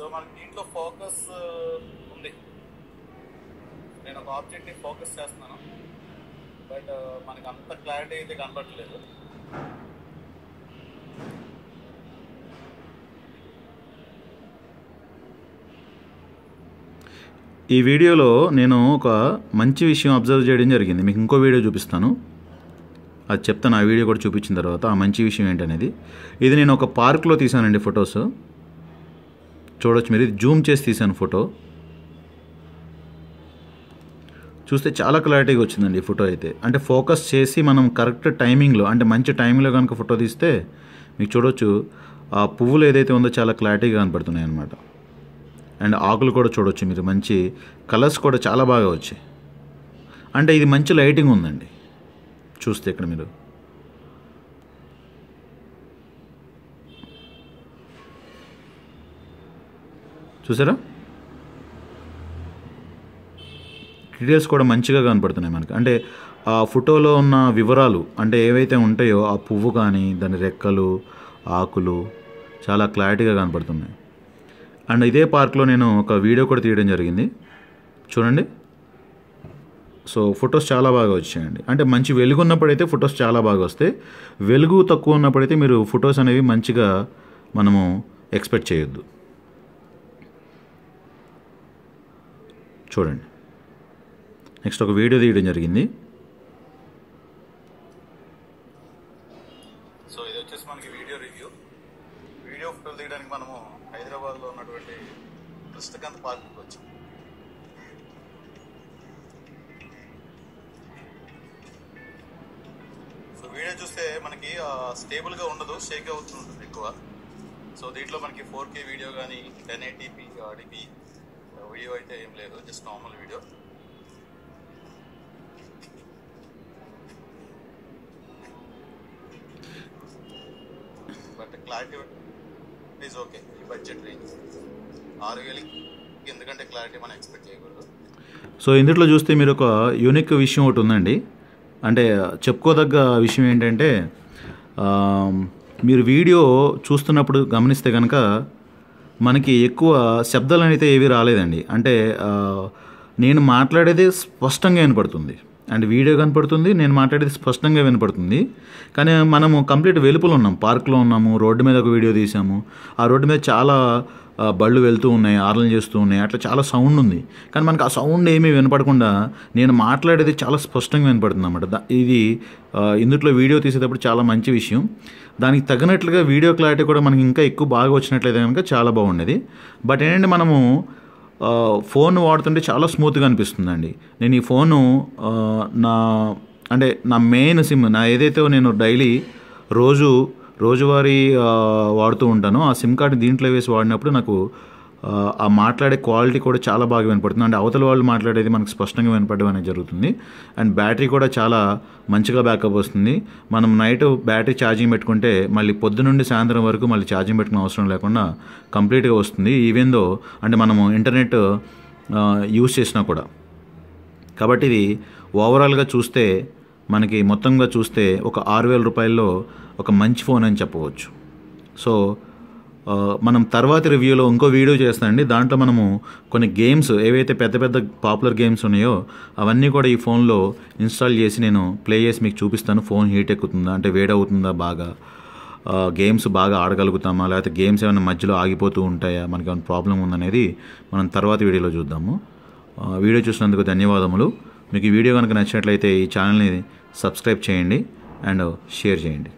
So మనకి దీంట్లో focus ఉంది. నేను ఒక ఆబ్జెక్ట్ని ఫోకస్ చేస్తున్నాను, బట్ మనకి అంత క్లారిటీ అయితే కనబడట్లేదు. ఈ వీడియోలో నేను ఒక మంచి విషయం అబ్జర్వ్ చేయడం జరిగింది. మీకు ఇంకో వీడియో చూపిస్తాను, అది చెప్తాను. ఆ వీడియో కూడా చూపించిన తర్వాత ఆ మంచి విషయం ఏంటనేది. ఇది నేను ఒక పార్క్లో తీసానండి ఫొటోస్. చూడొచ్చు మీరు, ఇది జూమ్ చేసి తీసాను ఫోటో. చూస్తే చాలా క్లారిటీగా వచ్చిందండి ఈ ఫోటో అయితే. అంటే ఫోకస్ చేసి మనం కరెక్ట్ టైమింగ్లో, అంటే మంచి టైమింగ్లో కనుక ఫోటో తీస్తే మీకు చూడొచ్చు ఆ పువ్వులు ఏదైతే ఉందో చాలా క్లారిటీగా కనపడుతున్నాయి అన్నమాట. అండ్ ఆకులు కూడా చూడొచ్చు మీరు, మంచి కలర్స్ కూడా చాలా బాగా వచ్చాయి. అంటే ఇది మంచి లైటింగ్ ఉందండి. చూస్తే ఇక్కడ మీరు చూసారా, డీటెయిల్స్ కూడా మంచిగా కనపడుతున్నాయి మనకి. అంటే ఆ ఫోటోలో ఉన్న వివరాలు అంటే ఏవైతే ఉంటాయో, ఆ పువ్వు కానీ దాని రెక్కలు, ఆకులు చాలా క్లారిటీగా కనపడుతున్నాయి. అండ్ ఇదే పార్క్లో నేను ఒక వీడియో కూడా తీయడం జరిగింది, చూడండి. సో ఫొటోస్ చాలా బాగా వచ్చాయండి. అంటే మంచి వెలుగు ఉన్నప్పుడైతే ఫొటోస్ చాలా బాగా వస్తాయి. వెలుగు తక్కువ ఉన్నప్పుడైతే మీరు ఫొటోస్ అనేవి మంచిగా మనము ఎక్స్పెక్ట్ చేయొద్దు. చూడండి, నెక్స్ట్ ఒక వీడియో తీయడం జరిగింది. సో ఇది వచ్చేసి మనకి వీడియో రివ్యూ. వీడియో ఫోటోలు తీయడానికి మనము హైదరాబాద్లో ఉన్నటువంటి కృష్ణకాంత్ పార్క్కి వచ్చాం. సో వీడియో చూస్తే మనకి స్టేబుల్గా ఉండదు, షేక్ అవుతుంటుంది ఎక్కువ. సో దీంట్లో మనకి 4K వీడియో కానీ 1080p డిపి వీడియో అయితే ఏం లేదు, just normal video. But clarity is okay. ఈ బడ్జెట్ రేంజ్ 6,000 ఎందుకంటే క్లారిటీ మనం ఎక్స్పెక్ట్ చేయకూడదు. సో ఇందులో చూస్తే మీరు ఒక యూనిక్ విషయం ఒకటి ఉందండి. అంటే చెప్పుకోదగ్గ విషయం ఏంటంటే, మీరు వీడియో చూస్తున్నప్పుడు గమనిస్తే కనుక మనకి ఎక్కువ శబ్దాలు అయితే ఏవి రాలేదండి. అంటే నేను మాట్లాడేది స్పష్టంగా వినపడుతుంది, అండ్ వీడియో కనపడుతుంది, నేను మాట్లాడేది స్పష్టంగా వినపడుతుంది. కానీ మనము కంప్లీట్ వెలుపల ఉన్నాం, పార్క్లో ఉన్నాము, రోడ్డు మీద ఒక వీడియో తీసాము. ఆ రోడ్డు మీద చాలా బళ్ళు వెళ్తూ ఉన్నాయి, ఆర్లు చేస్తూ ఉన్నాయి, అట్లా చాలా సౌండ్ ఉంది. కానీ మనకు ఆ సౌండ్ ఏమీ వినపడకుండా నేను మాట్లాడేది చాలా స్పష్టంగా వినపడుతుంది అన్నమాట. ఇది ఇందులో వీడియో తీసేటప్పుడు చాలా మంచి విషయం. దానికి తగినట్లుగా వీడియో క్లారిటీ కూడా మనకి ఇంకా ఎక్కువ బాగా వచ్చినట్లయితే కనుక చాలా బాగుండేది. బట్ ఏంటంటే మనము ఫోన్ వాడుతుంటే చాలా స్మూత్గా అనిపిస్తుందండి. నేను ఈ ఫోను నా మెయిన్ సిమ్, నా ఏదైతే నేను డైలీ రోజువారీ వాడుతూ ఉంటానో ఆ సిమ్ కార్డు దీంట్లో వేసి వాడినప్పుడు నాకు ఆ మాట్లాడే క్వాలిటీ కూడా చాలా బాగా వినపడుతుంది. అంటే అవతల వాళ్ళు మాట్లాడేది మనకు స్పష్టంగా వినపడడం అనేది జరుగుతుంది. అండ్ బ్యాటరీ కూడా చాలా మంచిగా బ్యాకప్ వస్తుంది. మనం నైట్ బ్యాటరీ ఛార్జింగ్ పెట్టుకుంటే మళ్ళీ పొద్దు నుండి సాయంత్రం వరకు మళ్ళీ ఛార్జింగ్ పెట్టుకునే అవసరం లేకుండా కంప్లీట్గా వస్తుంది, ఈవెన్ దో అంటే మనము ఇంటర్నెట్ యూజ్ చేసినా కూడా. కాబట్టి ఇది ఓవరాల్గా చూస్తే మనకి మొత్తంగా చూస్తే ఒక 6,000 రూపాయల్లో ఒక మంచి ఫోన్ అని చెప్పవచ్చు. సో మనం తర్వాతి రివ్యూలో ఇంకో వీడియో చేస్తానండి. దాంట్లో మనము కొన్ని గేమ్స్ ఏవైతే పెద్ద పెద్ద పాపులర్ గేమ్స్ ఉన్నాయో అవన్నీ కూడా ఈ ఫోన్లో ఇన్స్టాల్ చేసి నేను ప్లే చేసి మీకు చూపిస్తాను. ఫోన్ హీట్ ఎక్కుతుందా, అంటే వేడవుతుందా, బాగా గేమ్స్ బాగా ఆడగలుగుతామా, లేకపోతే గేమ్స్ ఏమైనా మధ్యలో ఆగిపోతూ ఉంటాయా, మనకి ఏమైనా ప్రాబ్లం ఉందనేది మనం తర్వాతి వీడియోలో చూద్దాము. వీడియో చూసినందుకు ధన్యవాదములు. మీకు ఈ వీడియో కనుక నచ్చినట్లయితే ఈ ఛానల్ని సబ్స్క్రైబ్ చేయండి అండ్ షేర్ చేయండి.